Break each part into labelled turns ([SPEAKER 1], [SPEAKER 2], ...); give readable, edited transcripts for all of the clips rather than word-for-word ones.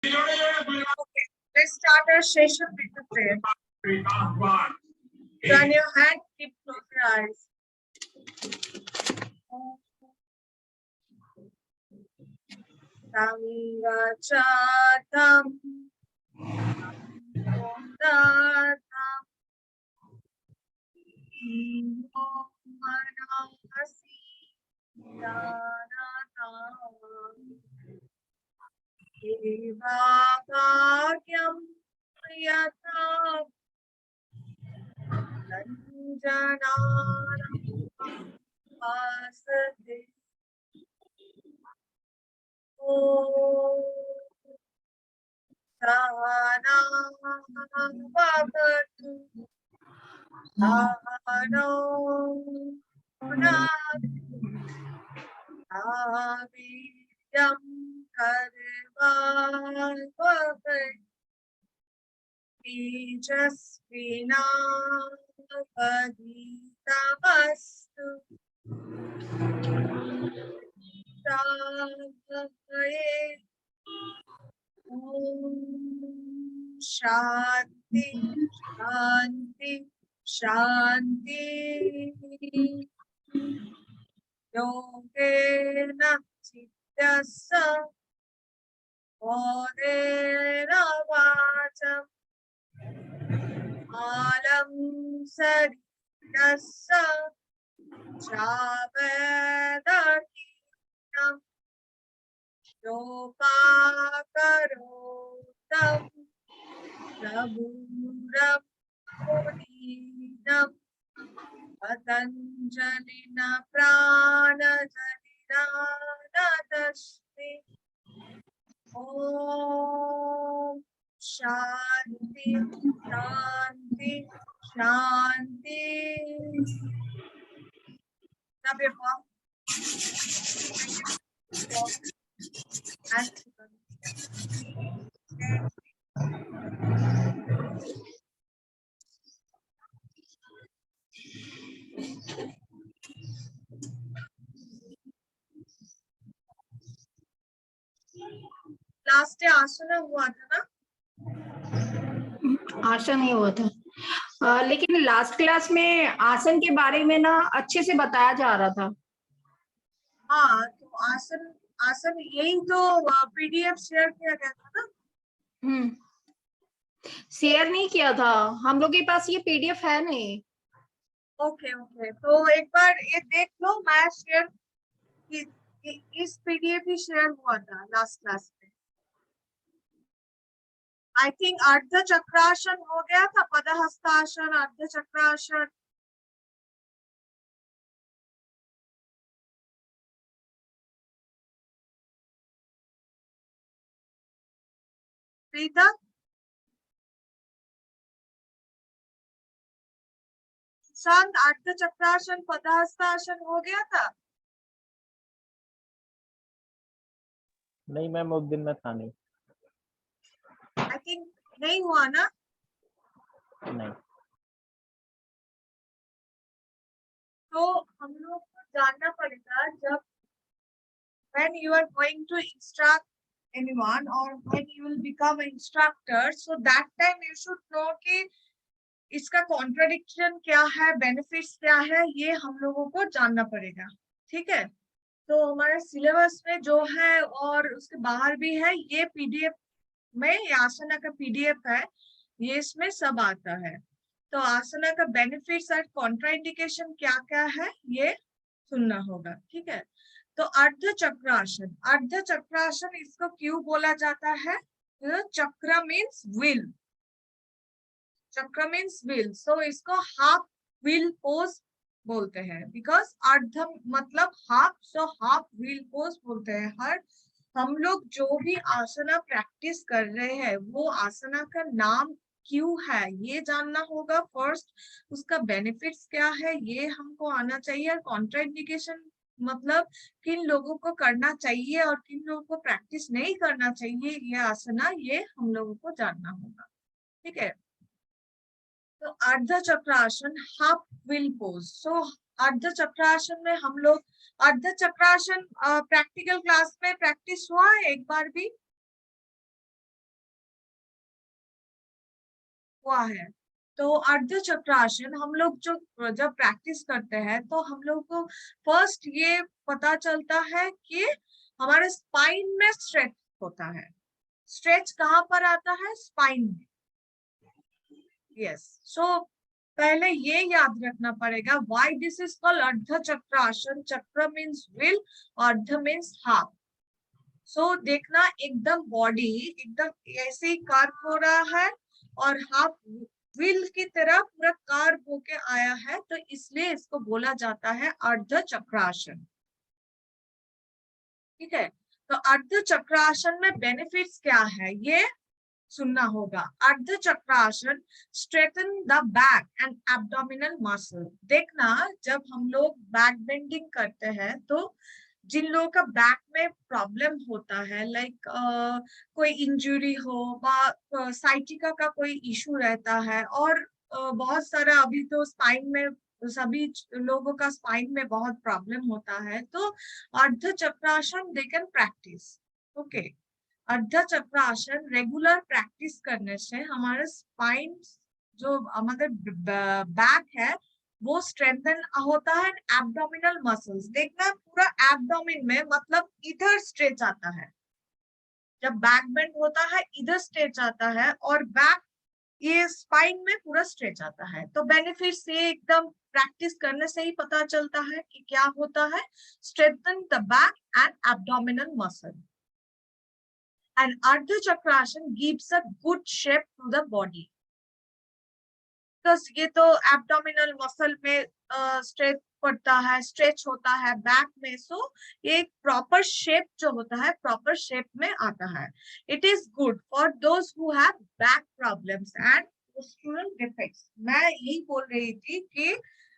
[SPEAKER 1] Okay, let's start our session with the prayer. Turn your hand, keep close your eyes. Sangachatam Datam Manasi Danatam Devakaryam Yatam Sanjananam Vasade Om Sahana Bhavatu Sahano Bhunatu Avidyam Karvavai Tejasvinavaditamastu Savaye Om Shanti Shanti Shanti Yogena Chittassa Bodhena Vacham Alam Saridassa Chavedahinam Yopakarotam Prabhuram Muninam Patanjalina Pranajalina Nadashmi Om Shanti Shanti Shanti. Now your palm. And last day asana हुआ था ना?
[SPEAKER 2] आसन नहीं हुआ था लेकिन last class में आसन के बारे में ना अच्छे से बताया जा रहा था।
[SPEAKER 1] हाँ, तो आसन आसन यही तो पीडीएफ शेयर किया गया था ना?
[SPEAKER 2] शेयर नहीं किया था, हम लोग के पास ये पीडीएफ है नहीं।
[SPEAKER 1] ओके ओके, तो एक बार ये देख लो, मैं शेयर इस पीडीएफ ही शेयर हुआ था लास्ट क्लास में। आई थिंक अर्ध चक्रासन हो गया था, पदहस्तासन, अर्ध चक्रासन। प्रीता शांत, अर्ध चक्रासन पदहस्तासन हो गया था?
[SPEAKER 3] नहीं मैम, उस दिन में था नहीं।
[SPEAKER 1] आई थिंक नहीं हुआ ना?
[SPEAKER 3] नहीं।
[SPEAKER 1] तो हम लोग को जानना पड़ेगा, जब when you are going to instruct anyone or when you will become an instructor, so that time you should know कि इसका कॉन्ट्राडिक्शन क्या है, बेनिफिट्स क्या है, ये हम लोगों को जानना पड़ेगा। ठीक है, तो हमारे सिलेबस में जो है और उसके बाहर भी है, ये पीडीएफ में, ये आसना का पीडीएफ है, ये इसमें सब आता है। तो आसना का बेनिफिट्स और कॉन्ट्राइंडिकेशन क्या क्या है ये सुनना होगा। ठीक है, तो अर्ध चक्रासन, अर्ध चक्रासन इसको क्यों बोला जाता है? चक्र मीन्स विल, चक्र मीन्स विल, सो इसको हाफ विल पोज बोलते हैं, बिकॉज अर्ध मतलब half, so half will pose बोलते हैं। हर हम लोग जो भी आसना प्रैक्टिस कर रहे हैं, वो आसना का नाम क्यों है ये जानना होगा फर्स्ट, उसका बेनिफिट्स क्या है ये हमको आना चाहिए, और कॉन्ट्राइंडिकेशन मतलब किन लोगों को करना चाहिए और किन लोगों को प्रैक्टिस नहीं करना चाहिए ये आसना, ये हम लोगों को जानना होगा। ठीक है, तो अर्ध चक्रासन हाफ विल पोज। सो अर्ध चक्रासन में हम लोग, अर्ध चक्रासन प्रैक्टिकल क्लास में प्रैक्टिस हुआ है एक बार भी? हुआ है। तो अर्ध चक्रासन हम लोग जो जब प्रैक्टिस करते हैं तो हम लोग को फर्स्ट ये पता चलता है कि हमारे स्पाइन में स्ट्रेच होता है। स्ट्रेच कहाँ पर आता है? स्पाइन में। यस, सो पहले ये याद रखना पड़ेगा व्हाई दिस इज कॉल्ड अर्ध चक्रासन। चक्र मीन्स व्हील, अर्ध मीन्स हाफ। सो देखना एकदम बॉडी एकदम ऐसे ही कार्व हो रहा है और हाफ व्हील की तरह पूरा कार्व होके आया है, तो इसलिए इसको बोला जाता है अर्ध चक्रासन। ठीक है, तो अर्ध चक्रासन में बेनिफिट्स क्या है ये सुनना होगा। Ardha Chakrasana straighten the back and abdominal muscle. देखना जब हम लोग बैक बेंडिंग करते हैं तो जिन लोगों का बैक में प्रॉब्लम होता है, लाइक कोई इंजरी हो, साइटिका का कोई इशू रहता है, और बहुत सारा अभी तो स्पाइन में सभी लोगों का स्पाइन में बहुत प्रॉब्लम होता है, तो अर्ध चक्रासन दे कैन प्रैक्टिस। ओके, अर्ध चक्रासन रेगुलर प्रैक्टिस करने से हमारे स्पाइन जो हमारे बैक है वो स्ट्रेंथन होता है। एब्डोमिनल मसल्स देखना पूरा एब्डोमिन में, मतलब इधर स्ट्रेच आता है। जब बैक बेंड होता है इधर स्ट्रेच आता है और बैक ये स्पाइन में पूरा स्ट्रेच आता है। तो बेनिफिट से एकदम प्रैक्टिस करने से ही पता चलता है कि क्या होता है। Strengthen the back and abdominal muscle and Ardha Chakrasana gives a good shape to the body. Because ये तो एब्डोमिनल मसल में स्ट्रेच पड़ता है, स्ट्रेच होता है बैक में, सो ये प्रॉपर शेप जो होता है प्रॉपर शेप में आता है। It is good for those who have back problems and postural defects. मैं यही बोल रही थी कि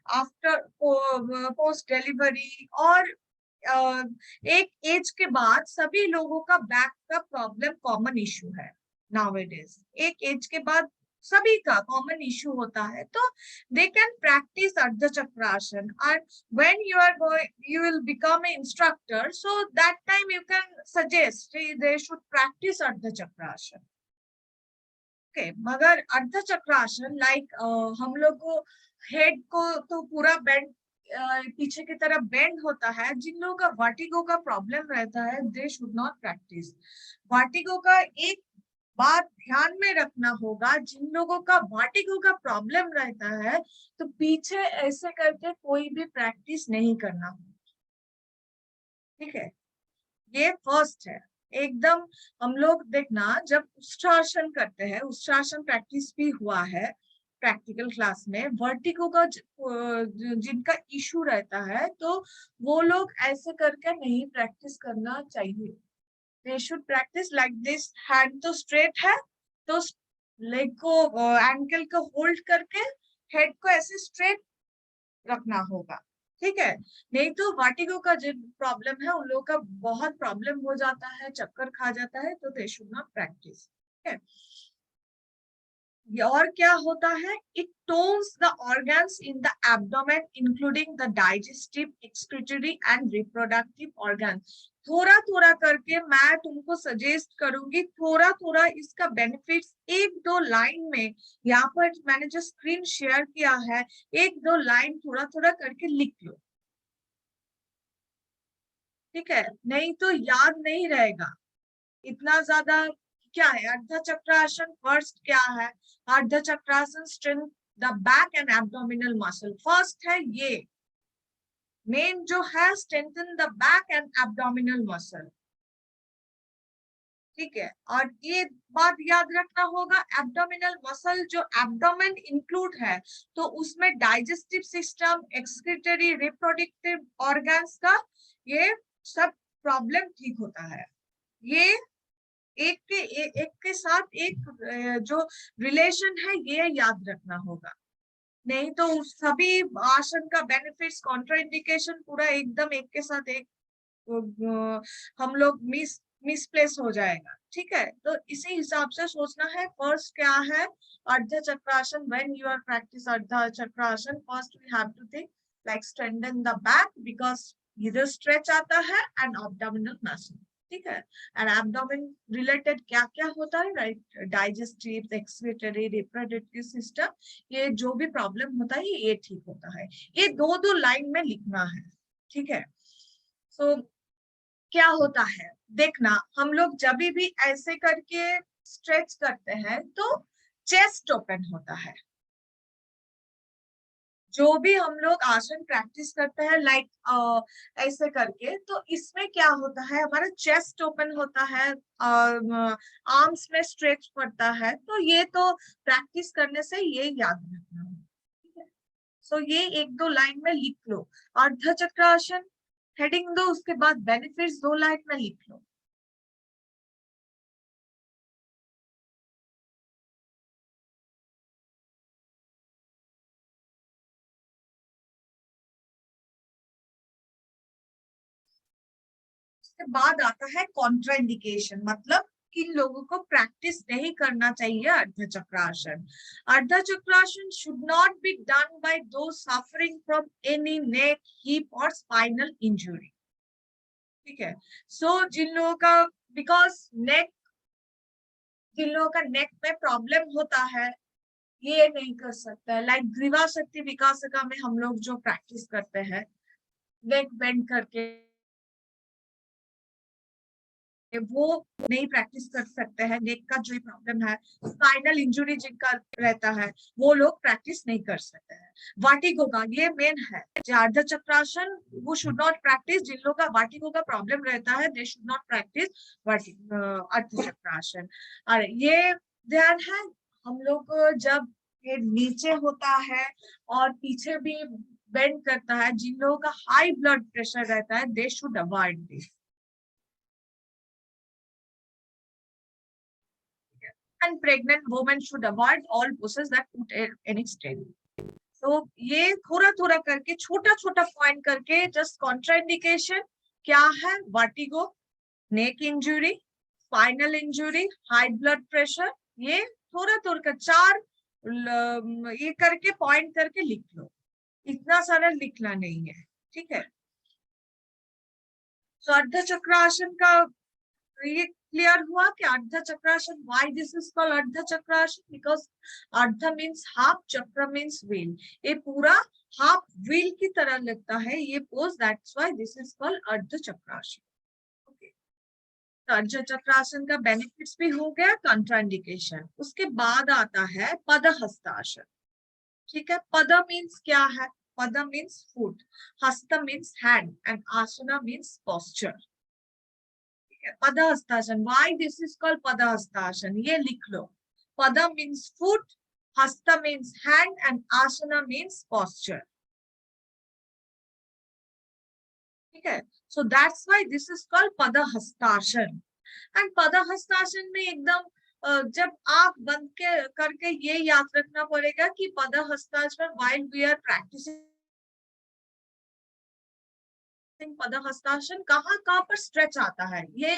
[SPEAKER 1] आफ्टर पोस्ट डिलीवरी और एक एज के बाद सभी लोगों का बैक का प्रॉब्लम कॉमन इशू है नाउअडेज। एक एज के बाद सभी का कॉमन इशू होता है, तो दे can practice Ardha Chakrasana. And when you are going you will become a instructor, so that time you can suggest they should practice Ardha Chakrasana. Okay, मगर अर्ध चक्रासन लाइक हम लोग को हेड को तो पूरा बेंड पीछे की तरफ बेंड होता है। जिन लोगों का वर्टिगो का प्रॉब्लम रहता है they should not practice vertigo का। एक बात ध्यान में रखना होगा, जिन लोगों का वर्टिगो का प्रॉब्लम रहता है तो पीछे ऐसे करके कोई भी प्रैक्टिस नहीं करना। ठीक है, ये फर्स्ट है एकदम। हम लोग देखना जब उष्ट्रासन करते हैं, उष्ट्रासन प्रैक्टिस भी हुआ है प्रैक्टिकल क्लास में। वर्टिगो का जिनका इशू रहता है तो वो लोग ऐसे करके नहीं प्रैक्टिस करना चाहिए। दे should practice like this. Hand तो स्ट्रेट है तो लेग को एंकल को होल्ड करके हेड को ऐसे स्ट्रेट रखना होगा। ठीक है, नहीं तो वर्टिगो का जो प्रॉब्लम है उन लोगों का बहुत प्रॉब्लम हो जाता है, चक्कर खा जाता है, तो दे शुड नॉट प्रैक्टिस। ठीक है, और क्या होता है, it tones the organs in the abdomen including the digestive, excretory and reproductive organ. थोड़ा थोड़ा करके मैं तुमको सजेस्ट करूंगी, थोड़ा थोड़ा इसका बेनिफिट्स एक दो लाइन में यहाँ पर मैंने जो स्क्रीन शेयर किया है एक दो लाइन थोड़ा थोड़ा करके लिख लो। ठीक है, नहीं तो याद नहीं रहेगा इतना ज्यादा। क्या है अर्ध चक्रासन? फर्स्ट क्या है Ardha Chakrasana? Strength the back and abdominal muscle. First है ये मेन जो है, strengthen the back and abdominal muscle. ठीक है, और ये बात याद रखना होगा एब्डोमिनल मसल जो एब्डोमेन इंक्लूड है तो उसमें digestive system, excretory, reproductive organs का ये सब प्रॉब्लम ठीक होता है। ये एक के साथ एक जो रिलेशन है ये याद रखना होगा, नहीं तो सभी आसन का बेनिफिट्स, कॉन्ट्राइंडिकेशन पूरा एकदम एक के साथ एक हम लोग मिसप्लेस हो जाएगा। ठीक है, तो इसी हिसाब से सोचना है। फर्स्ट क्या है Ardha Chakrasana? When you are practice Ardha Chakrasana, first we have to think like strengthen the back because इधर स्ट्रेच आता है एंड एब्डोमिनल मसल। ठीक है। एंड एब्डोमेन रिलेटेड क्या क्या होता है, right, digestive, excretory, reproductive system, ये जो भी प्रॉब्लम होता है ये ठीक होता है। ये दो दो लाइन में लिखना है, ठीक है। सो क्या होता है, देखना, हम लोग जब भी ऐसे करके स्ट्रेच करते हैं तो चेस्ट ओपन होता है। जो भी हम लोग आसन प्रैक्टिस करते हैं लाइक ऐसे करके, तो इसमें क्या होता है, हमारा चेस्ट ओपन होता है और आर्म्स में स्ट्रेच पड़ता है। तो ये तो प्रैक्टिस करने से ये याद रखना है, ठीक है। सो ये एक दो लाइन में लिख लो। अर्ध चक्रासन हेडिंग दो, उसके बाद बेनिफिट्स 2 लाइन में लिख लो। उसके बाद आता है कॉन्ट्राइंडिकेशन, मतलब किन लोगों को प्रैक्टिस नहीं करना चाहिए Ardha Chakrasana. Ardha Chakrasana should not be done by those suffering from any neck, hip और स्पाइनल इंजुरी, ठीक है। सो जिन लोगों का, बिकॉज नेक, जिन लोगों का नेक में प्रॉब्लम होता है ये नहीं कर सकता है। लाइक ग्रीवा शक्ति विकासिका में हम लोग जो प्रैक्टिस करते हैं नेक बेंड करके, वो नहीं प्रैक्टिस कर सकते हैं। नेक का जो प्रॉब्लम है, स्पाइनल इंजुरी जिनका रहता है, वो लोग प्रैक्टिस नहीं कर सकते हैं। वाटिगो का ये मेन है, अर्ध चक्रासन वो शुड नॉट प्रैक्टिस। जिन लोगों का वाटिगो का प्रॉब्लम रहता है they should not practice Ardha चक्रासन। अरे ये ध्यान है, हम लोग जब ये नीचे होता है और पीछे भी बेंड करता है, जिन लोगों का हाई ब्लड प्रेशर रहता है they should avoid this. And pregnant women should avoid all poses that put any strain. तो ये थोड़ा थोड़ा करके, छोटा छोटा पॉइंट करके, जस्ट कॉन्ट्राइंडिकेशन क्या है, vertigo, neck injury, spinal injury, high blood pressure, ये थोड़ा थोड़ा कर 4 ये करके पॉइंट करके लिख लो, इतना सारा लिखना नहीं है, ठीक है। तो अर्ध चक्रासन का ये क्लियर हुआ कि अर्ध चक्रासन, व्हाई दिस इज कॉल्ड अर्ध चक्रासन, बिकॉज अर्ध मींस हाफ, चक्र मींस व्हील, ये पूरा हाफ व्हील की तरह लगता है ये pose, that's why this is called अर्ध चक्रासन। ओके, तो अर्ध चक्रासन का बेनिफिट्स भी हो गया, कंट्राइंडिकेशन। उसके बाद आता है पदहस्तासन, ठीक है। पद मीन्स क्या है, पद मीन्स फुट, हस्त means hand and asana means posture. Padahastasana, why this is called Padahastasana, ये लिख लो। पद मीन्स फुट, हस्त means hand and asana means posture, ठीक है। So that's why this is called Padahastasana. And Padahastasana में एकदम जब आंख बंद के करके ये याद रखना पड़ेगा कि पदहस्तासन व्हाइल वी आर प्रैक्टिसिंग पदहस्तासन कहाँ कहाँ पर स्ट्रेच आता है ये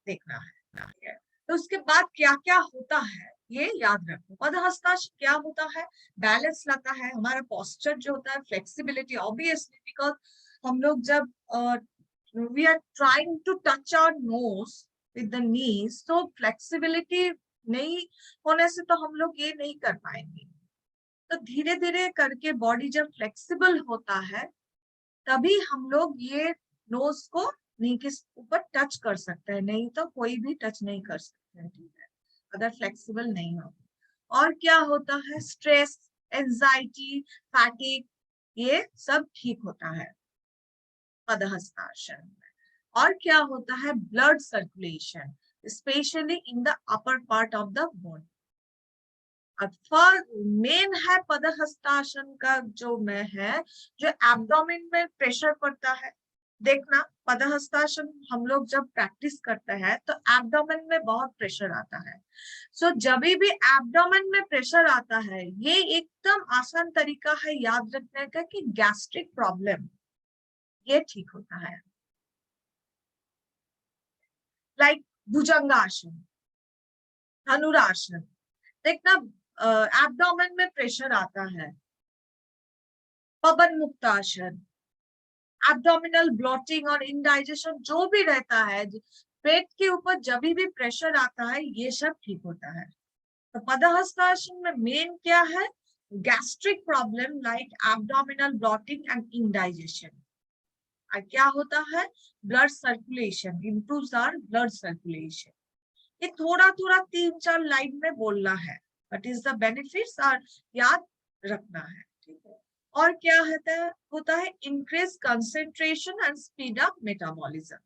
[SPEAKER 1] देखना है। तो उसके बाद क्या क्या होता है ये याद रखो। पदहस्तासन क्या होता है, बैलेंस लाता है, हमारा पोस्चर जो होता है, फ्लेक्सिबिलिटी, ऑब्वियसली बिकॉज हम लोग जब we are trying to touch our nose with the knees, तो फ्लेक्सिबिलिटी नहीं होने से तो हम लोग ये नहीं कर पाएंगे। तो धीरे धीरे करके बॉडी जब फ्लेक्सिबल होता है तभी हम लोग ये नोज को नी के ऊपर टच कर सकते हैं, नहीं तो कोई भी टच नहीं कर सकते हैं, ठीक है, अगर फ्लेक्सिबल नहीं हो। और क्या होता है, स्ट्रेस, एंजाइटी, फैटिग, ये सब ठीक होता है पदहस्तासन में। और क्या होता है, blood circulation, specially in the upper part of the body. Main है पदहस्तासन का जो में है, जो एब्डोमेन में प्रेशर पड़ता है। देखना, पदहस्तासन हम लोग जब प्रैक्टिस करते हैं तो एब्डोमेन में बहुत प्रेशर आता है। सो जब भी एब्डोमेन में प्रेशर आता है, ये एकदम आसान तरीका है याद रखने का कि गैस्ट्रिक प्रॉब्लम ये ठीक होता है। लाइक भुजंगासन, धनुरासन, देखना एब्डोमेन में प्रेशर आता है। पवन मुक्तासन, एब्डोमिनल ब्लॉटिंग और इंडाइजेशन जो भी रहता है, पेट के ऊपर जब भी प्रेशर आता है ये सब ठीक होता है। तो पदहस्तासन में मेन क्या है, gastric problem like abdominal bloating and indigestion. और क्या होता है, blood circulation, improves our blood circulation. ये थोड़ा थोड़ा 3-4 लाइन में बोलना है, बट इज द बेनिफिट्स और याद रखना है, ठीक है। और क्या होता है increase concentration and speed up metabolism.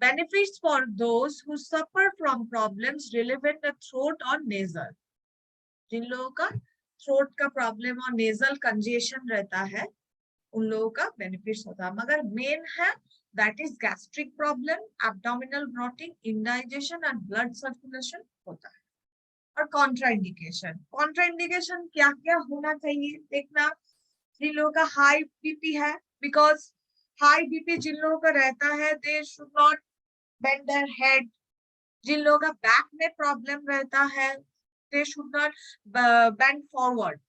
[SPEAKER 1] Benefits for those who suffer from problems relevant the throat और नेजल। जिन लोगों का थ्रोट का प्रॉब्लम और नेजल कंजेशन रहता है उन लोगों का बेनिफिट्स होता है, मगर मेन है that is gastric problem, abdominal blotting, indigestion and blood circulation होता है। और कॉन्ट्राइंडिकेशन, कॉन्ट्राइंडिकेशन क्या क्या होना चाहिए देखना। जिन लोगों का हाई बीपी है, बिकॉज हाई बीपी जिन लोगों का रहता है they should not bend their head. जिन लोगों का बैक में प्रॉब्लम रहता है दे शुड नॉट बेंड फॉरवर्ड।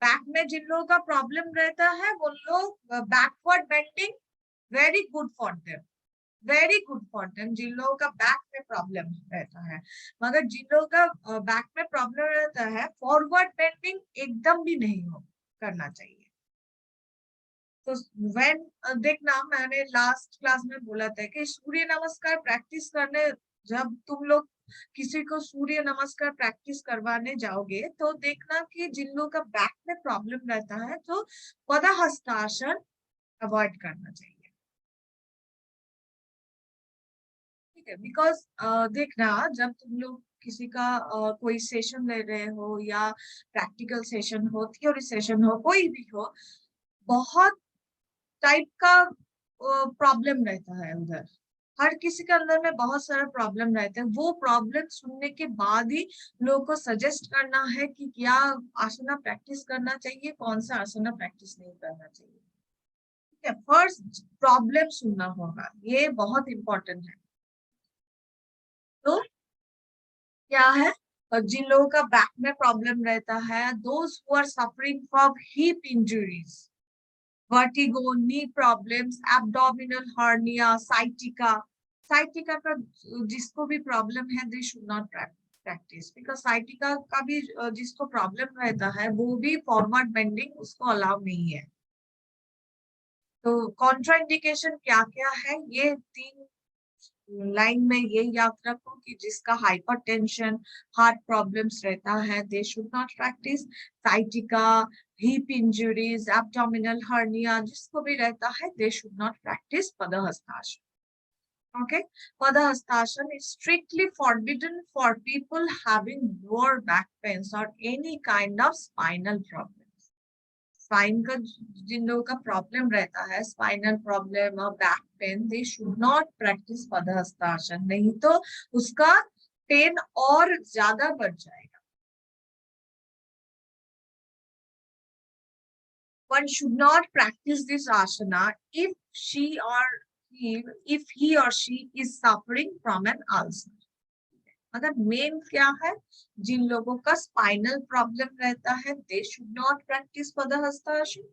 [SPEAKER 1] बैक में जिन लोगों का प्रॉब्लम रहता है वो लोग backward bending very good for them, very good for them जिन लोगों का बैक में प्रॉब्लम रहता है। मगर जिन लोगों का बैक में प्रॉब्लम रहता है फॉरवर्ड बेंडिंग एकदम भी नहीं हो करना चाहिए। तो व्हेन देखना, मैंने लास्ट क्लास में बोला था कि सूर्य नमस्कार प्रैक्टिस करने, जब तुम लोग किसी को सूर्य नमस्कार प्रैक्टिस करवाने जाओगे तो देखना कि जिन लोगों का बैक में प्रॉब्लम रहता है तो पदहस्तासन अवॉइड करना चाहिए, ठीक है। बिकॉज देखना जब तुम लोग किसी का कोई सेशन ले रहे हो या प्रैक्टिकल सेशन हो, थ्योरी सेशन हो, कोई भी हो, बहुत टाइप का प्रॉब्लम रहता है उधर। हर किसी के अंदर में बहुत सारा प्रॉब्लम रहते हैं। वो प्रॉब्लम सुनने के बाद ही लोगों को सजेस्ट करना है कि क्या आसना प्रैक्टिस करना चाहिए, कौन सा आसना प्रैक्टिस नहीं करना चाहिए, ठीक है। फर्स्ट प्रॉब्लम सुनना होगा, ये बहुत इंपॉर्टेंट है। तो क्या है, और जिन लोगों का बैक में प्रॉब्लम रहता है, those who are suffering from hip injuries, vertigo, knee problems, abdominal hernia, sciatica. Sciatica का जिसको भी प्रॉब्लम है they should not practise, because sciatica का भी जिसको प्रॉब्लम रहता है वो भी फॉरवर्ड बेंडिंग उसको अलाउ नहीं है। तो कॉन्ट्राइंडिकेशन क्या क्या है, ये 3 लाइन में ये याद रखो कि जिसका हाइपरटेंशन, हार्ट प्रॉब्लम्स रहता है they should not practice. Sciatica, hip injuries, abdominal hernia जिसको भी रहता है they should not practice Padahastasana. Okay, Padahastasana is strictly forbidden for people having lower back pains और any kind of spinal problem. Spine का जिन लोगों का प्रॉब्लम रहता है, स्पाइनल प्रॉब्लम और back pain, they should not practice Padahastasana, नहीं तो उसका पेन और ज्यादा बढ़ जाएगा। One should not practice this asana if he or she is suffering from an ulcer. मगर मेन क्या है, जिन लोगों का स्पाइनल प्रॉब्लम रहता है they should not practice Padahastasana.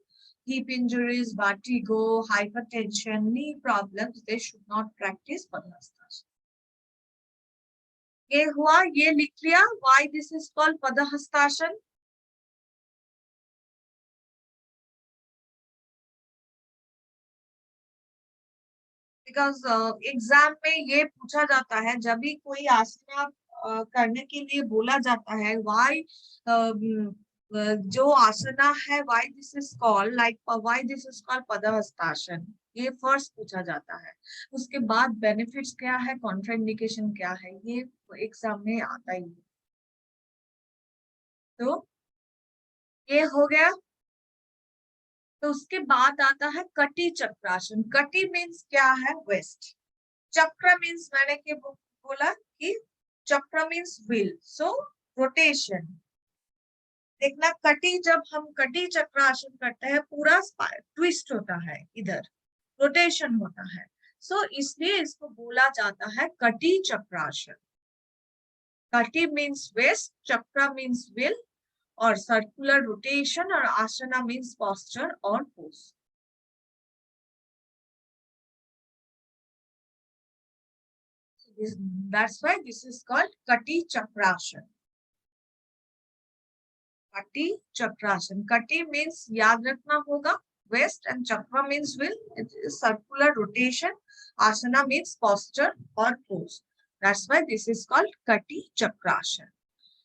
[SPEAKER 1] Hip injuries, vertigo, hypertension, knee problems, they should not practice Padahastasana. ये हुआ, ये लिख लिया why this is called Padahastasana. Because exam में ये पूछा जाता है, जब भी कोई आसना करने के लिए बोला जाता है, व्हाई जो आसना है why this is called like why this is called Padahastasana, ये फर्स्ट पूछा जाता है। उसके बाद बेनिफिट्स क्या है, कॉन्ट्राइंडिकेशन क्या है, ये एग्जाम में आता ही है। तो ये हो गया। तो उसके बाद आता है कटी चक्रासन। कटी मीन्स क्या है, वेस्ट। चक्र मीन्स मैंने क्या बोला कि चक्र मीन्स व्हील, सो रोटेशन। देखना कटी, जब हम कटी चक्रासन करते हैं पूरा ट्विस्ट होता है, इधर रोटेशन होता है, सो इसलिए इसको बोला जाता है कटी चक्रासन। कटी मीन्स वेस्ट, चक्र मीन्स व्हील और सर्कुलर रोटेशन, और आसना मीन्स पोस्चर और pose. That's why this is called Kati Chakrasana. Kati Chakrasana. Kati means याद रखना होगा west, and chakra means wheel. It is circular rotation. Asana means posture or pose. That's why this is called Kati Chakrasana.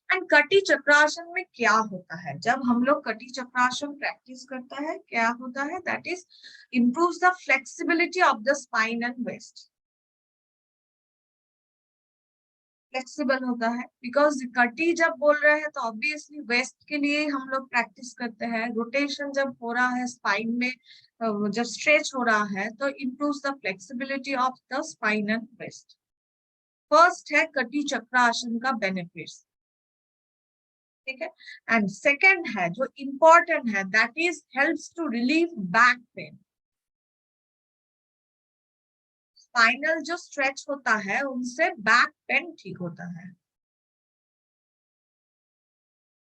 [SPEAKER 1] And कटी चक्रासन में क्या होता है? जब हम लोग कटी चक्रासन प्रैक्टिस करता है, क्या होता है? That is improves the flexibility of the spine and waist. Flexible होता है बिकॉज कटी जब बोल रहे हैं तो ऑब्वियसली वेस्ट के लिए हम लोग प्रैक्टिस करते हैं. रोटेशन जब हो रहा है स्पाइन में, जब स्ट्रेच हो रहा है, तो improves the flexibility of the spine and waist. First है कटी चक्रासन का बेनिफिट्स, ठीक है. एंड सेकेंड है जो इंपॉर्टेंट है, that is helps to relieve back pain. Spinal जो स्ट्रेच होता है उनसे बैक पेन ठीक होता है.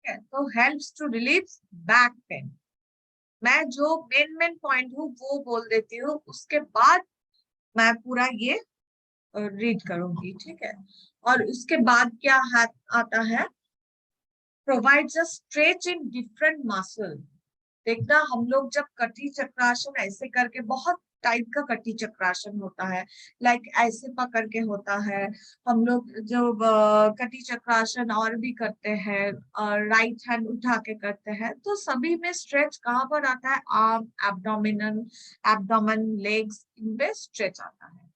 [SPEAKER 1] तो helps to relieve back pain. मैं जो मेन पॉइंट हूँ वो बोल देती हूँ, उसके बाद मैं पूरा ये रीड करूंगी, ठीक है. और उसके बाद क्या आता है? provides a stretch in different muscle. देखना, हम लोग जब कटी चक्रासन ऐसे करके, बहुत टाइप का कटी चक्रासन होता है, लाइक ऐसे पकड़ के होता है. हम लोग जो कटी चक्रासन और भी करते हैं, राइट हैंड उठा के करते हैं, तो सभी में स्ट्रेच कहाँ पर आता है? आर्म, एब्डोमेन, लेग्स, इनमें स्ट्रेच आता है.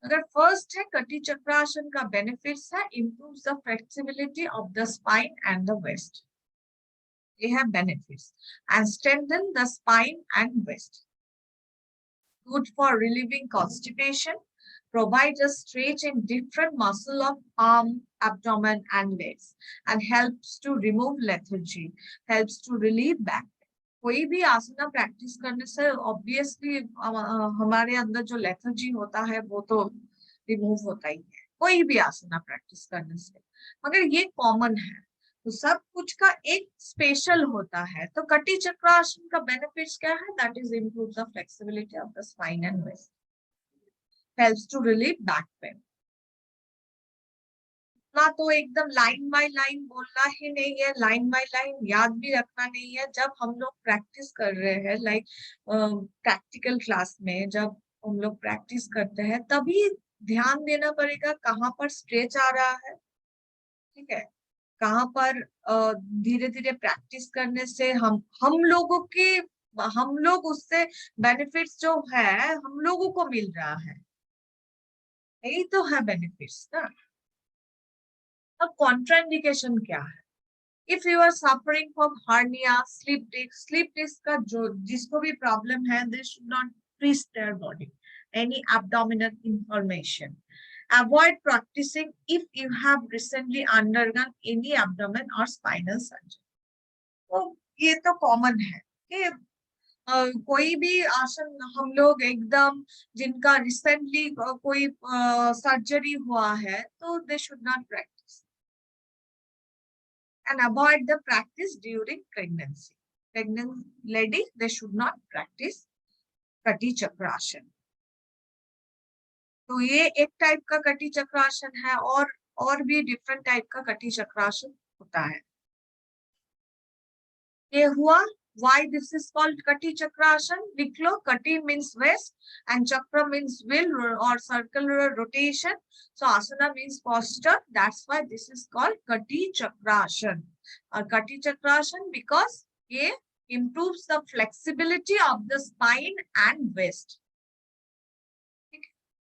[SPEAKER 1] अगर फर्स्ट है कटी चक्रासन का बेनिफिट्स है, improves the flexibility of the spine and the waist. ये है benefits. And strengthen the spine and waist. Good for relieving constipation. Provides a stretch in different muscle of arm, abdomen and legs. And helps to remove lethargy. Helps to relieve back. कोई भी आसना practice करने से obviously हमारे अंदर जो lethargy होता है वो तो रिमूव होता ही है, कोई भी आसना प्रैक्टिस करने से. मगर ये कॉमन है, तो सब कुछ का एक स्पेशल होता है. तो कटी चक्रासन का बेनिफिट्स क्या है? That is improve the flexibility of the spine and waist. Helps to relieve back pain. ना तो एकदम लाइन बाय लाइन बोलना ही नहीं है, लाइन बाय लाइन याद भी रखना नहीं है. जब हम लोग प्रैक्टिस कर रहे हैं, लाइक प्रैक्टिकल क्लास में जब हम लोग प्रैक्टिस करते हैं, तभी ध्यान देना पड़ेगा कहाँ पर स्ट्रेच आ रहा है, ठीक है. कहाँ पर धीरे धीरे प्रैक्टिस करने से हम लोग उससे बेनिफिट्स जो है हम लोगों को मिल रहा है. यही तो है बेनिफिट्स ना. अब कॉन्ट्राइंडिकेशन क्या है? If you are suffering from hernia, slip disc का जो जिसको भी प्रॉब्लम है, they should not twist their body. Any abdominal information. Avoid practicing if you have recently undergone any abdomen or spinal surgery. तो ये तो कॉमन है कि कोई भी आसन हम लोग एकदम जिनका रिसेंटली कोई सर्जरी हुआ है, तो they should not practice. And avoid the practice during pregnancy. Pregnant lady, they should not practice कटी चक्रासन. तो ये एक टाइप का कटी चक्रासन है, और भी डिफरेंट टाइप का कटी चक्रासन होता है. ये हुआ why this is called kati chakrasan. लिख लो, kati means west and chakra means wheel or circular rotation. So asana means posture. That's why this is called kati chakrasan. Or kati chakrasan because ये improves the flexibility of the spine and waist.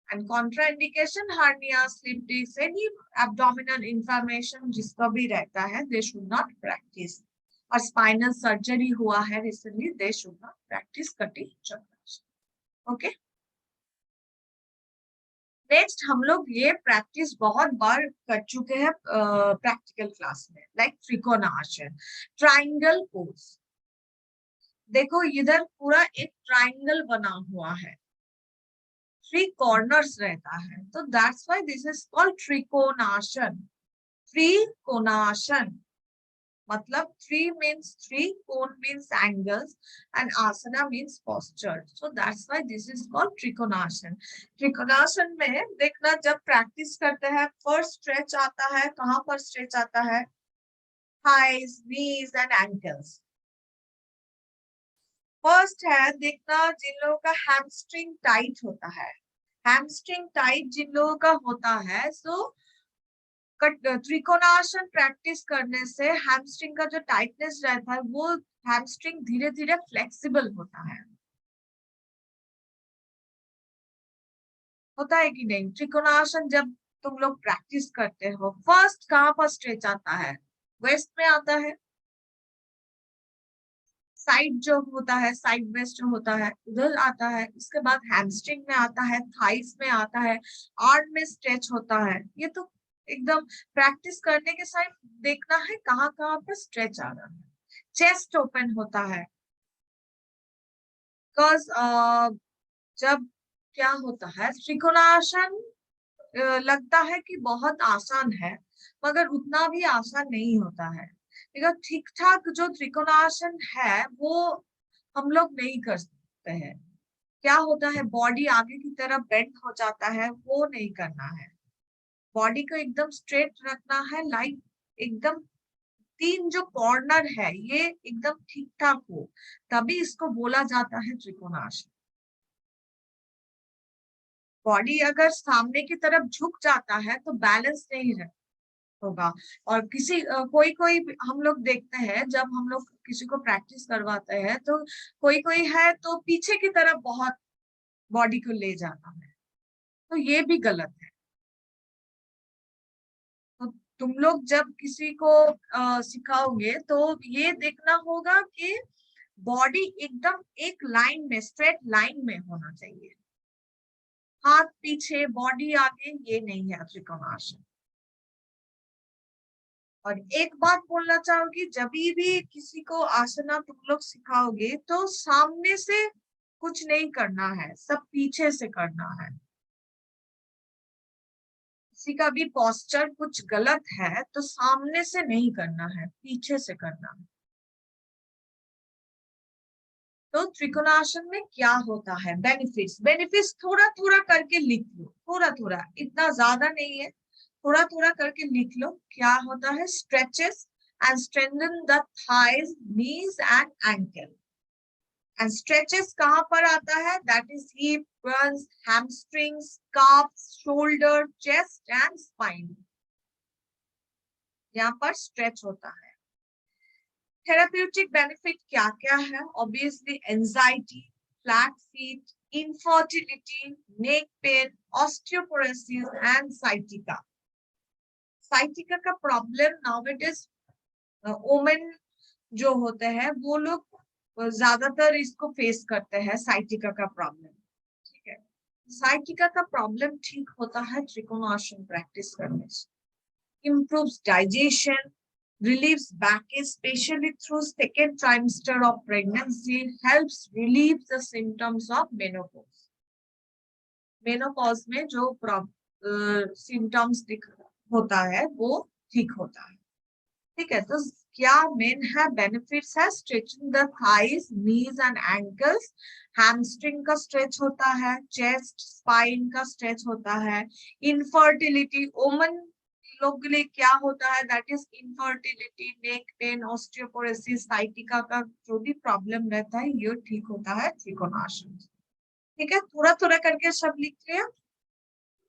[SPEAKER 1] And contraindication, hernia, slip disc, any abdominal inflammation जिसका भी रहता है, they should not practice. और spinal surgery हुआ है recently, they should not practice कटी चक्रासन. Okay. Next हम लोग ये प्रैक्टिस बहुत बार कर चुके हैं प्रैक्टिकल क्लास में, लाइक त्रिकोणासन, ट्राइंगल पोज. देखो इधर पूरा एक ट्राइंगल बना हुआ है, 3 कॉर्नर्स रहता है, तो that's why this is called trikonasana. Trikonasana. मतलब 3 means 3, cone means angles, and asana means posture. So that's why this is called trikonasana. Trikonasana में देखना जब प्रैक्टिस करते हैं फर्स्ट स्ट्रेच आता है, कहाँ पर स्ट्रेच आता है? thighs, knees and ankles. First है देखना जिन लोगों का हैमस्ट्रिंग टाइट होता है, हैमस्ट्रिंग टाइट जिन लोगों का होता है, सो त्रिकोणासन प्रैक्टिस करने से हैमस्ट्रिंग का जो टाइटनेस रहता है वो हैमस्ट्रिंग धीरे धीरे फ्लेक्सिबल होता है कि नहीं? त्रिकोणासन जब तुम लोग प्रैक्टिस करते हो, फर्स्ट कहाँ पर स्ट्रेच आता है? वेस्ट में आता है, साइड जो होता है, साइड वेस्ट जो होता है उधर आता है, उसके बाद हैमस्ट्रिंग में आता है, थाइस में आता है, आर्म में स्ट्रेच होता है। ये तो एकदम प्रैक्टिस करने के साथ देखना है कहाँ कहाँ पर स्ट्रेच आ रहा है। चेस्ट ओपन होता है, बिकॉज जब क्या होता है त्रिकोणासन लगता है कि बहुत आसान है, मगर उतना भी आसान नहीं होता है। बिकॉज ठीक ठाक जो त्रिकोणासन है वो हम लोग नहीं कर सकते हैं। क्या होता है, बॉडी आगे की तरफ बेंड हो जाता है, वो नहीं करना है। बॉडी को एकदम स्ट्रेट रखना है, लाइक एकदम 3 जो कॉर्नर है ये एकदम ठीक ठाक हो, तभी इसको बोला जाता है त्रिकोणासन। बॉडी अगर सामने की तरफ झुक जाता है तो बैलेंस नहीं होगा। और कोई कोई हम लोग देखते हैं जब हम लोग किसी को प्रैक्टिस करवाते हैं तो कोई कोई है तो पीछे की तरफ बहुत बॉडी को ले जाता है, तो ये भी गलत है। तो तुम लोग जब किसी को सिखाओगे तो ये देखना होगा कि बॉडी एकदम एक लाइन में, स्ट्रेट लाइन में होना चाहिए, हाथ पीछे बॉडी आगे ये नहीं है त्रिकोणासन। और एक बात बोलना चाहूंगी, जब भी किसी को आसना तुम लोग सिखाओगे तो सामने से कुछ नहीं करना है, सब पीछे से करना है। किसी का भी पोस्चर कुछ गलत है तो सामने से नहीं करना है, पीछे से करना है। तो त्रिकोणासन में क्या होता है, बेनिफिट्स थोड़ा थोड़ा करके लिख लो, थोड़ा थोड़ा, इतना ज्यादा नहीं है, थोड़ा थोड़ा करके लिख लो। क्या होता है? Stretches and strengthen the thighs, knees and ankle. And stretches कहाँ पर आता है? That is hip, runs, hamstrings, carbs, shoulder, chest and spine. यहाँ पर स्ट्रेच होता है। थेराप्यूटिक बेनिफिट क्या क्या है? Obviously anxiety, flat feet, infertility, neck pain, osteoporosis and sciatica. Sciatica का प्रॉब्लम नाउअडेज वुमेन जो होते हैं वो लोग ज्यादातर इसको फेस करते हैं, साइटिका का प्रॉब्लम। ठीक है, साइटिका का प्रॉब्लम ठीक होता है त्रिकोणासन प्रैक्टिस करने से। improves digestion, relieves backache, especially through second trimester of pregnancy, helps relieve the symptoms of menopause. Menopause में जो symptoms होता है वो ठीक होता है। ठीक है, तो क्या मेन है बेनिफिट्स है? Stretching the thighs, knees and ankles, hamstring का स्ट्रेच होता है, चेस्ट स्पाइन का स्ट्रेच होता है, इनफर्टिलिटी वुमन लोग के लिए क्या होता है? That is infertility, neck pain, osteoporosis, sciatica का जो भी प्रॉब्लम रहता है ये ठीक होता है त्रिकोणासन। ठीक है, थोड़ा थोड़ा करके सब लिख लिया।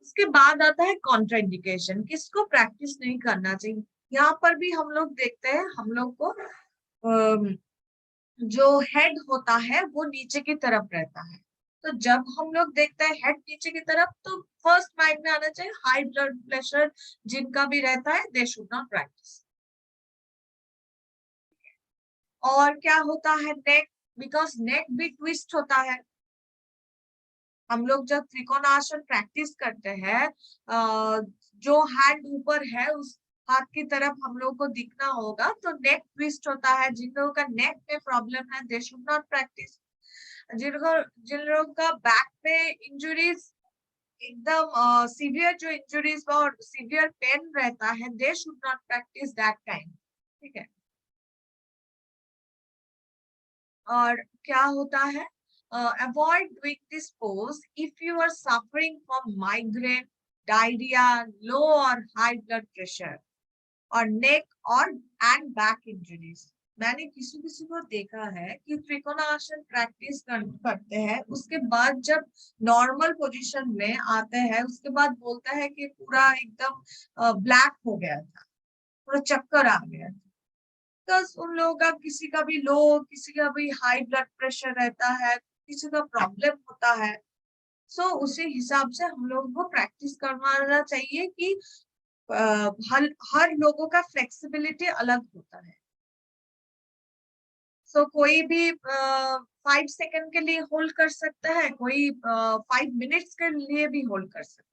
[SPEAKER 1] उसके बाद आता है कॉन्ट्राइंडिकेशन, किसको प्रैक्टिस नहीं करना चाहिए। यहाँ पर भी हम लोग देखते हैं, हम लोग को जो हेड होता है वो नीचे की तरफ रहता है। तो जब हम लोग देखते हैं हेड नीचे की तरफ तो फर्स्ट माइंड में आना चाहिए हाई ब्लड प्रेशर जिनका भी रहता है दे शुड नॉट प्रैक्टिस। और क्या होता है? नेक, बिकॉज नेक भी ट्विस्ट होता है। हम लोग जब त्रिकोणासन प्रैक्टिस करते हैं जो हैंड ऊपर है उस हाथ की तरफ हम लोग को दिखना होगा, तो नेक ट्विस्ट होता है। जिन लोगों का नेक में प्रॉब्लम है दे शुड नॉट प्रैक्टिस। जिन लोगों का बैक पे इंजुरीज एकदम सीवियर जो इंजुरीज और सीवियर पेन रहता है they should not practice that time. ठीक है, और क्या होता है, avoid doing this pose if you are suffering from migraine, diarrhoea, low और हाई ब्लड प्रेशर और नेक और एंड बैक इंजरीज। मैंने किसी किसी को देखा है कि त्रिकोणासन प्रैक्टिस करते हैं, उसके बाद जब नॉर्मल पोजीशन में आते हैं उसके बाद बोलता है कि पूरा एकदम ब्लैक हो गया था, पूरा चक्कर आ गया था। तो उन लोगों का किसी का भी लो, किसी का भी हाई ब्लड प्रेशर रहता है, किसी का प्रॉब्लम होता है। सो उसी हिसाब से हम लोगों को प्रैक्टिस करवाना चाहिए कि हर लोगों का फ्लेक्सिबिलिटी अलग होता है। सो कोई भी 5 सेकंड के लिए होल्ड कर सकता है, कोई 5 मिनट्स के लिए भी होल्ड कर सकता है।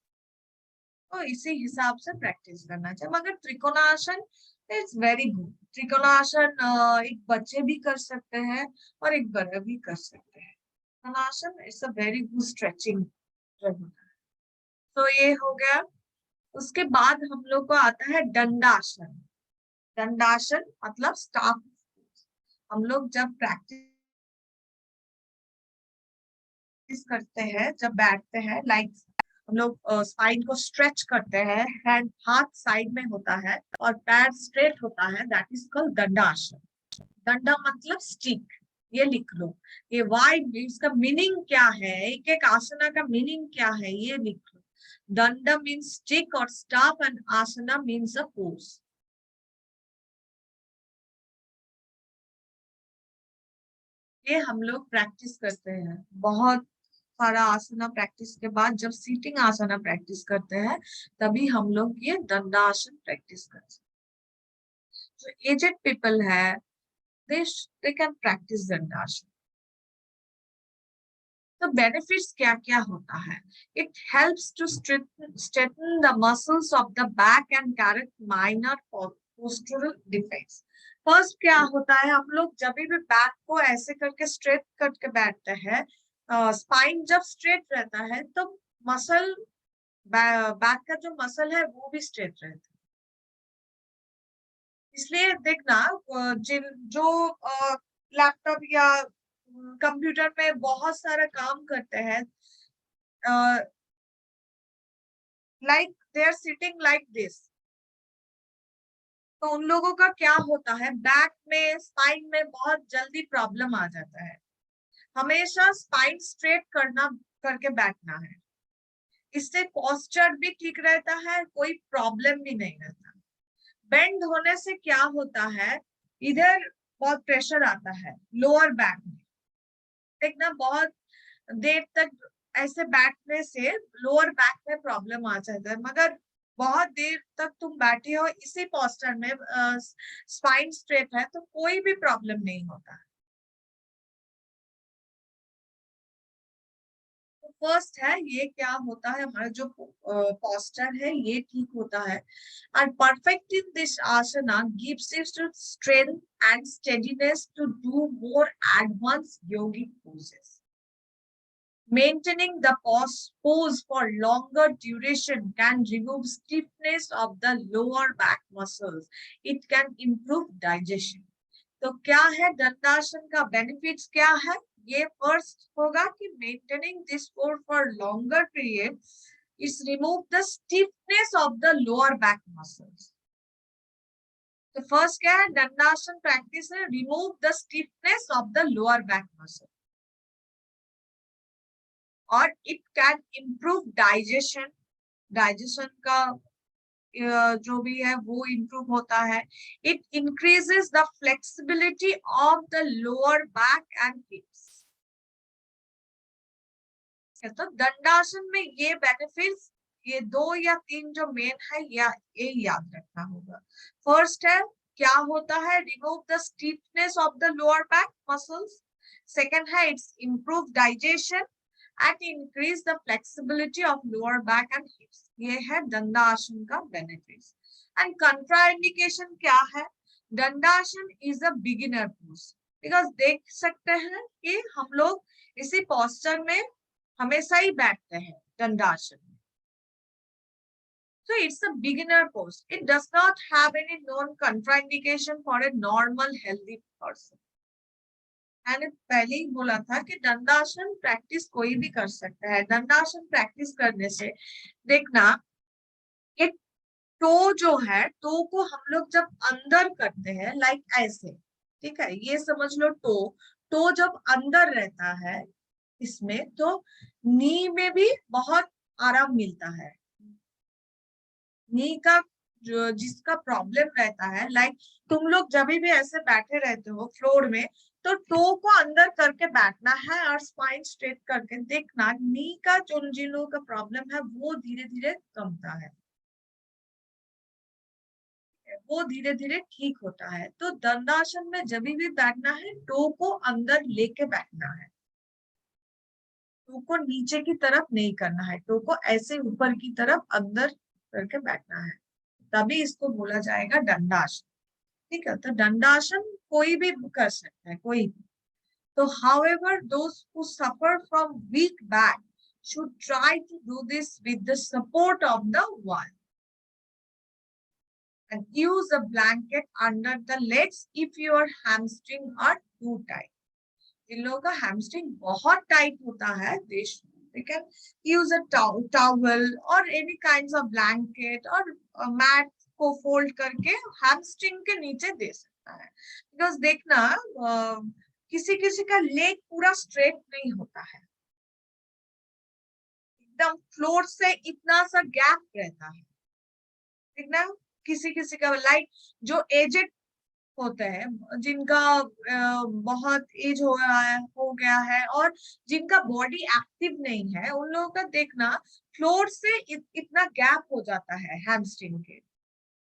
[SPEAKER 1] तो इसी हिसाब से प्रैक्टिस करना चाहिए। मगर trikonasana it's very good. Trikonasana एक बच्चे भी कर सकते हैं और एक बड़े भी कर सकते हैं। Trikonasana it's a very good stretching. तो ये हो गया। उसके बाद हम लोग को आता है दंडासन। दंडासन मतलब स्टाफ। हम लोग जब प्रैक्टिस करते हैं, जब बैठते हैं, लाइक हम लोग स्पाइन को स्ट्रेच करते हैं, हैंड हाथ साइड में होता है और पैर स्ट्रेट होता है, दैट इज कॉल्ड दंडासन। दंडा मतलब स्टिक, ये लिख लो। ये वाइड, इसका मीनिंग क्या है, एक एक आसना का मीनिंग क्या है ये लिख लो। दंडा मीन्स स्टिक और staff and asana means a pose. ये हम लोग प्रैक्टिस करते हैं बहुत सारा आसना। प्रैक्टिस के बाद जब सीटिंग आसना प्रैक्टिस करते हैं तभी हम लोग ये दंडासन प्रैक्टिस करते हैं। जो एजेड पीपल है दे कैन प्रैक्टिस दंडासन। तो बेनिफिट्स क्या क्या होता है? It helps to strengthen the muscles of the back and correct minor postural defects। First क्या होता है, हम लोग जब भी बैक को ऐसे करके स्ट्रेट करके बैठते हैं, स्पाइन जब स्ट्रेट रहता है तो मसल, बैक का जो मसल है वो भी स्ट्रेट रहता है। इसलिए देखना जिन जो लैपटॉप या कंप्यूटर में बहुत सारा काम करते हैं, like they are sitting like this, तो उन लोगों का क्या होता है, बैक में स्पाइन में बहुत जल्दी प्रॉब्लम आ जाता है। हमेशा स्पाइन स्ट्रेट करना करके बैठना है, इससे पोस्चर भी ठीक रहता है, कोई प्रॉब्लम भी नहीं रहता। बेंड होने से क्या होता है, इधर बहुत प्रेशर आता है लोअर बैक में। देखना बहुत देर तक ऐसे बैठने से लोअर बैक में प्रॉब्लम आ जाता है। मगर बहुत देर तक तुम बैठे हो इसी पोस्चर में, स्पाइन स्ट्रेट है, तो कोई भी प्रॉब्लम नहीं होता। फर्स्ट है ये क्या होता है, हमारा जो पोस्चर है ये ठीक होता है। and perfecting this asana gives us to strength and steadiness to do more advanced yogic poses. Maintaining the pose for longer duration can remove stiffness of the lower back muscles. It can improve digestion. तो क्या है दंडासन का benefits क्या है? ये first होगा कि maintaining this pose for longer period is remove the stiffness of the lower back muscles. तो फर्स्ट क्या है, दंडासन प्रैक्टिस है remove the stiffness of the lower back muscle, और it can improve digestion. Digestion का जो भी है वो इम्प्रूव होता है। It increases the flexibility of the lower back and hips. तो दंडासन में ये बेनिफिट्स, ये 2 या 3 जो मेन है ये याद रखना होगा। फर्स्ट है क्या होता है, remove the stiffness of the lower back muscles. Second है it's improve digestion and increase the flexibility of lower back and hips. ये है दंडासन का बेनिफिट्स। एंड कंट्राइंडिकेशन क्या है, Dandasana is a beginner pose, because देख सकते हैं कि हम लोग इसी पोस्चर में हमेशा ही बैठते हैं दंडासन में। So it's a beginner pose. It does not have any known contraindication for a normal healthy person. मैंने पहले ही बोला था कि दंडासन प्रैक्टिस कोई भी कर सकता है। दंडासन प्रैक्टिस करने से देखना, ये टो जो है, टो को हम लोग जब अंदर करते हैं लाइक ऐसे, ठीक है, ये समझ लो टो, टो जब अंदर रहता है इसमें, तो नी में भी बहुत आराम मिलता है। नी का जो जिसका प्रॉब्लम रहता है, लाइक तुम लोग जब भी ऐसे बैठे रहते हो फ्लोर में, तो टो को अंदर करके बैठना है और स्पाइन स्ट्रेट करके देखना, नी का जो जिन लोगों का प्रॉब्लम है वो धीरे धीरे कमता है, वो धीरे धीरे ठीक होता है। तो दंडासन में जब भी बैठना है, टो को अंदर लेके बैठना है, टो को नीचे की तरफ नहीं करना है, टो को ऐसे ऊपर की तरफ अंदर करके बैठना है, तभी इसको बोला जाएगा दंडासन। ठीक है, तो दंडासन कोई भी कर सकता है, कोई भी। तो however those who suffer from weak back should try to do this with the support of the wall and use a blanket under the legs if your hamstring are too tight. जिन लोगों का hamstring बहुत tight होता है, they can use a towel or any kinds of blanket or mat को fold करके hamstring के नीचे दे सकता है। because देखना, किसी किसी का लेग पूरा स्ट्रेट नहीं होता है, एकदम फ्लोर से इतना सा गैप रहता है, ठीक ना। किसी किसी का लाइक जो एजेड होते हैं, जिनका बहुत एज हो गया है और जिनका बॉडी एक्टिव नहीं है, उन लोगों का देखना फ्लोर से इतना गैप हो जाता है,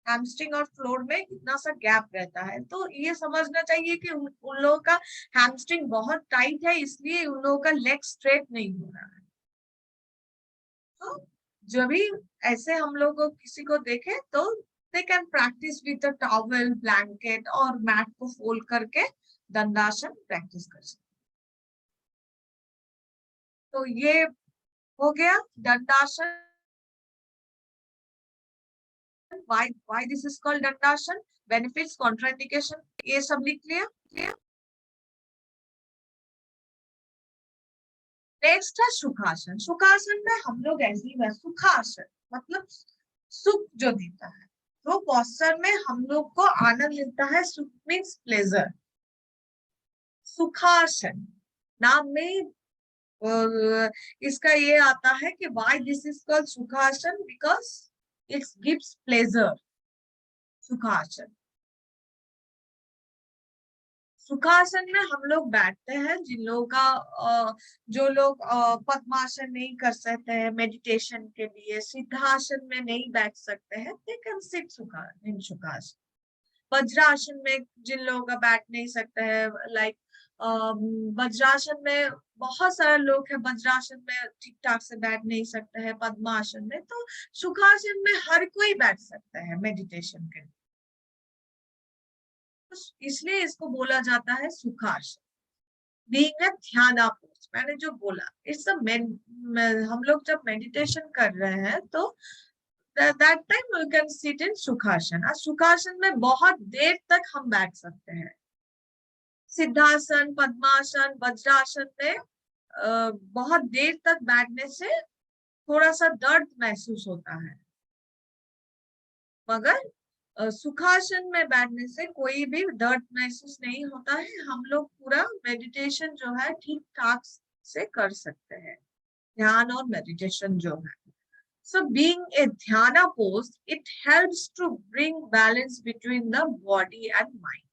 [SPEAKER 1] हैमस्ट्रिंग और फ्लोर में इतना सा गैप रहता है। तो ये समझना चाहिए कि उन लोगों का हैमस्ट्रिंग बहुत टाइट है, इसलिए उन लोगों का लेग स्ट्रेट नहीं हो रहा है। तो जब भी ऐसे हम लोग को किसी को देखे तो they can practice with a towel, blanket और मैट को फोल्ड करके दंडासन प्रैक्टिस कर सकते। तो ये हो गया दंडासन। why this is called Dandasana, benefits, contraindication, ये सब लिख लिया। नेक्स्ट है सुखासन। सुखासन में हम लोग ऐसे ही, सुखासन मतलब सुख जो देता है, तो पोस्चर में हम लोग को आनंद मिलता है, सुख मीन्स प्लेजर। सुखासन नाम में इसका ये आता है कि why this is called Sukhasan, because it gives pleasure। सुखासन, सुखासन में हम लोग बैठते हैं, जिन लोगों का जो लोग पद्मासन नहीं कर सकते हैं मेडिटेशन के लिए, सिद्धासन में नहीं बैठ सकते हैं, they can sit इन सुखासन। वज्रासन में जिन लोगों का बैठ नहीं सकते हैं, लाइक वज्रासन में बहुत सारे लोग हैं, वज्रासन में ठीक ठाक से बैठ नहीं सकते हैं, पद्मासन में। तो सुखासन में हर कोई बैठ सकता है मेडिटेशन के लिए, इसलिए इसको बोला जाता है सुखासन। बीइंग अ ध्यानापोज, मैंने जो बोला, इट्स हम लोग जब मेडिटेशन कर रहे हैं तो that time you can sit in सुखासन। सुखासन में बहुत देर तक हम बैठ सकते हैं। सिद्धासन, पद्मासन, वज्रासन में बहुत देर तक बैठने से थोड़ा सा दर्द महसूस होता है, मगर सुखासन में बैठने से कोई भी दर्द महसूस नहीं होता है। हम लोग पूरा मेडिटेशन जो है ठीक ठाक से कर सकते हैं, ध्यान और मेडिटेशन जो है। So being a dhyana pose, it helps to bring balance between the body and mind.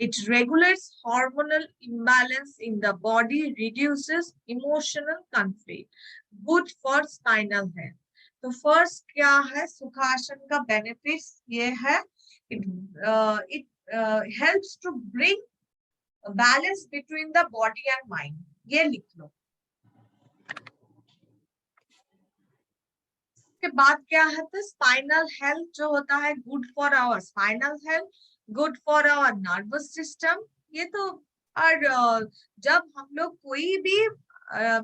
[SPEAKER 1] It regulates hormonal imbalance in the body, reduces emotional conflict, good for spinal health. तो फर्स्ट क्या है सुखासन का benefits, ये है it helps to bring balance between the body and mind। ये लिख लो। के बाद क्या है, तो स्पाइनल हेल्थ जो होता है, good for our spinal health, good for our nervous system. ये तो, और जब हम लोग कोई भी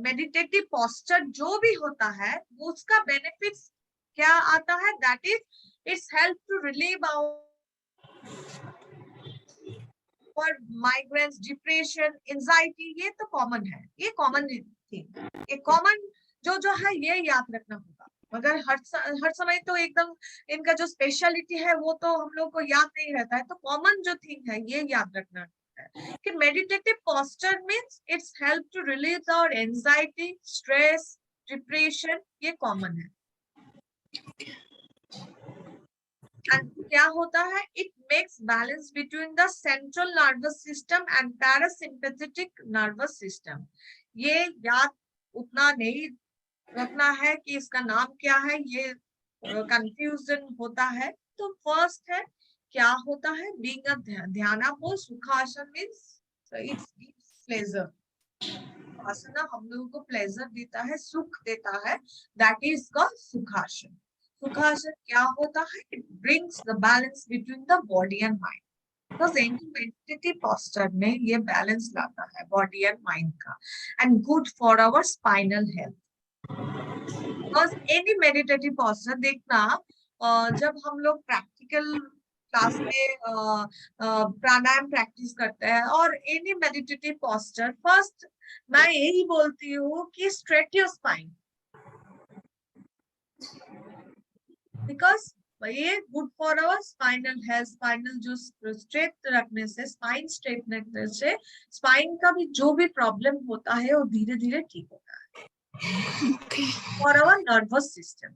[SPEAKER 1] मेडिटेटिव पोस्चर जो भी होता है, उसका बेनिफिट्स क्या आता है, that is it's help to relieve our और माइग्रेन्स, डिप्रेशन, एंजाइटी, ये तो कॉमन है, ये कॉमन थिंग, ये कॉमन जो है ये याद रखना होगा। मगर हर समय तो एकदम इनका जो स्पेशलिटी है वो तो हम लोग को याद नहीं रहता है, तो कॉमन जो थिंग है ये याद रखना है कि meditative posture means it's help to release our anxiety, stress, depression, ये कॉमन है। एंड क्या होता है, it makes balance between the central nervous system and parasympathetic nervous system. ये याद उतना नहीं रखना है कि इसका नाम क्या है, ये कंफ्यूजन होता है। तो फर्स्ट है, क्या होता है, बीइंग अ ध्यानापोज, Sukhasana means it's pleasure. Asana हम लोगों को प्लेजर देता है, सुख देता है, that is called Sukhasana. Sukhasana क्या होता है, it brings the balance between the body and mind. Because any meditative posture में ये बैलेंस लाता है बॉडी एंड माइंड का, and good for our spinal health. Because any meditative posture देखना, जब हम लोग प्रैक्टिकल क्लास में प्राणायाम प्रैक्टिस करते हैं और एनी मेडिटेटिव पोस्चर, फर्स्ट मैं यही बोलती हूँ कि स्ट्रेट योर स्पाइन, बिकॉज ये good for our spinal health. Spinal जो स्ट्रेट रखने से, स्पाइन स्ट्रेट रखने से स्पाइन का भी जो भी प्रॉब्लम होता है वो धीरे धीरे ठीक होता है फॉर आवर नर्वस सिस्टम।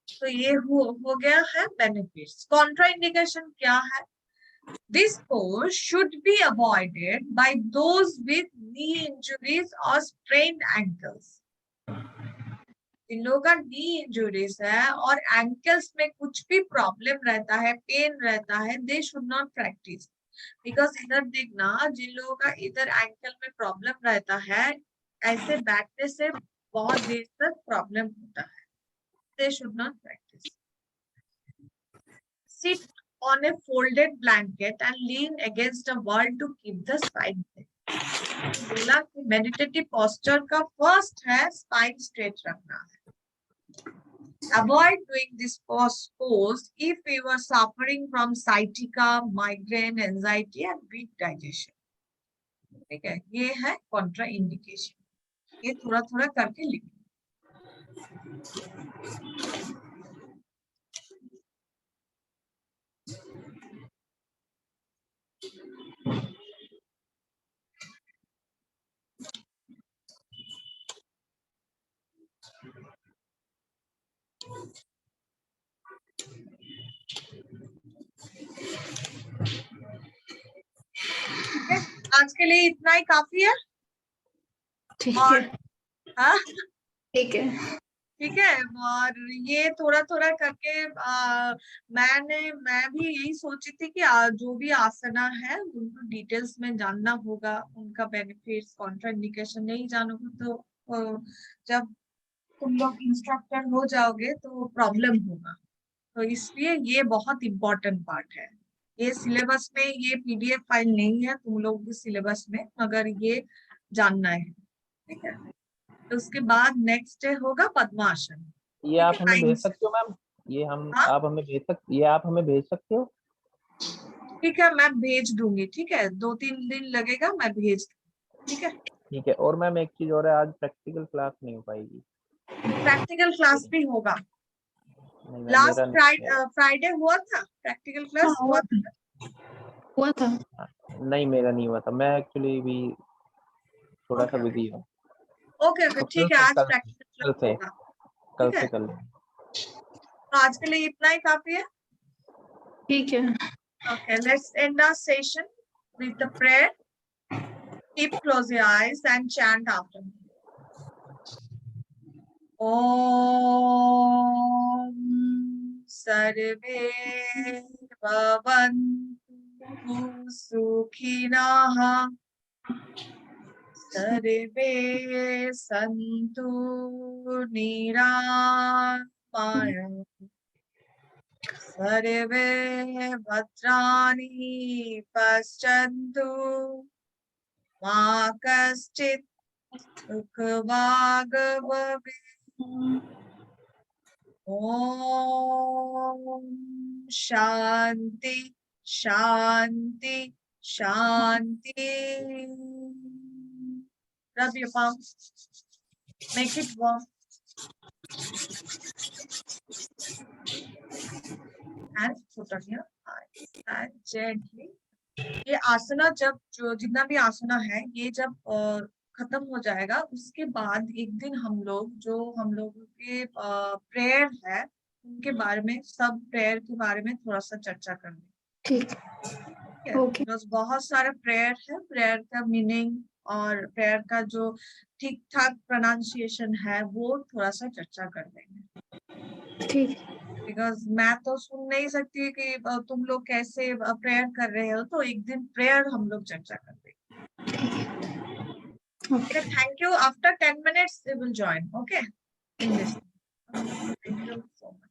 [SPEAKER 1] तो ये हो गया है बेनिफिट्स। कॉन्ट्राइंडिकेशन क्या है, this pose should be avoided by those with knee injuries और स्ट्रेन्ड एंकल्स। जिन लोगों का नी इंजुरीज है और एंकल्स में कुछ भी प्रॉब्लम रहता है, पेन रहता है, they should not practise. Because इधर देखना, जिन लोगों का इधर एंकल में प्रॉब्लम रहता है, ऐसे बैठने से बहुत देर तक प्रॉब्लम होता है, they should not practice. Sit on a folded blanket and lean against a wall to keep the spine straight. बोला कि मेडिटेटिव पोस्चर का फर्स्ट है स्पाइन स्ट्रेट रखना है। Avoid doing this pose if you are suffering from sciatica, migraine, anxiety and weak digestion. ठीक है, ये है कॉन्ट्रा इंडिकेशन, ये थोड़ा थोड़ा करके लिखो। ठीक है, आज के लिए इतना ही काफी है।
[SPEAKER 2] ठीक
[SPEAKER 1] और
[SPEAKER 2] है,
[SPEAKER 1] हाँ
[SPEAKER 2] ठीक है,
[SPEAKER 1] ठीक है, और ये थोड़ा थोड़ा करके मैं भी यही सोची थी कि जो भी आसना है उनको डिटेल्स में जानना होगा, उनका बेनिफिट्स, कॉन्ट्राइंडिकेशन नहीं जानोगे तो जब तुम लोग इंस्ट्रक्टर हो जाओगे तो प्रॉब्लम होगा। तो इसलिए ये बहुत इम्पोर्टेंट पार्ट है। ये सिलेबस में, ये पीडीएफ फाइल नहीं है तुम लोग के सिलेबस में, मगर ये जानना है। ठीक है, तो उसके बाद नेक्स्ट डे होगा पद्मासन।
[SPEAKER 3] ये आप हमें भेज सकते हो मैम? ये हम
[SPEAKER 1] हाँ?
[SPEAKER 3] आप हमें भेज सकते हो?
[SPEAKER 1] ठीक है, मैं भेज दूंगी। ठीक है, 2-3 दिन लगेगा, मैं भेज दूंगी। ठीक है,
[SPEAKER 3] ठीक है। और मैम एक चीज और है, आज प्रैक्टिकल क्लास नहीं हो पाएगी।
[SPEAKER 1] प्रैक्टिकल क्लास भी होगा।
[SPEAKER 3] नहीं मैम,
[SPEAKER 1] लास्ट
[SPEAKER 3] मेरा नहीं है।
[SPEAKER 1] फ्राइडे हुआ था प्रैक्टिकल क्लास, हुआ था।
[SPEAKER 2] हुआ था।
[SPEAKER 3] नहीं, मेरा नहीं हुआ था। मैं एक्चुअली भी थोड़ा सा बिजी हूँ।
[SPEAKER 1] ओके ओके,
[SPEAKER 3] तो
[SPEAKER 1] ठीक है, आज प्रैक्टिकल
[SPEAKER 3] कल
[SPEAKER 1] क्लास
[SPEAKER 3] से
[SPEAKER 1] होगा।
[SPEAKER 3] कल
[SPEAKER 1] ठीक है,
[SPEAKER 3] से कल
[SPEAKER 1] तो आज के लिए इतना ही काफी है।
[SPEAKER 2] ठीक है।
[SPEAKER 1] Okay, let's end our session with the prayer. Keep close your eyes and chant after me. Om Sarve Bhavantu Sukhinah Sarve Santu Niramaya Sarve Bhadrani Paschantu Ma Kaschit Dukhavag Bhavet. Om Shanti, Shanti, Shanti. Rub your palms. Make it warm. And put on your eyes and gently. ये आसना जब जो जितना भी आसना है ये जब खत्म हो जाएगा उसके बाद एक दिन हम लोग जो हम लोगों के प्रेयर है उनके बारे में सब प्रेयर के बारे में थोड़ा सा चर्चा करेंगे।
[SPEAKER 2] ठीक
[SPEAKER 1] ठीक है?
[SPEAKER 2] ओके
[SPEAKER 1] Because बहुत सारे प्रेयर है, प्रेयर का मीनिंग और प्रेयर का जो ठीक ठाक प्रोनाउंसिएशन है वो थोड़ा सा चर्चा कर लेंगे।
[SPEAKER 2] ठीक
[SPEAKER 1] बिकॉज मैं तो सुन नहीं सकती कि तुम लोग कैसे प्रेयर कर रहे हो, तो एक दिन प्रेयर हम लोग चर्चा कर देंगे।
[SPEAKER 2] Okay
[SPEAKER 1] Okay, thank you. After 10 minutes, they will join. Okay, in this. Thank you so much.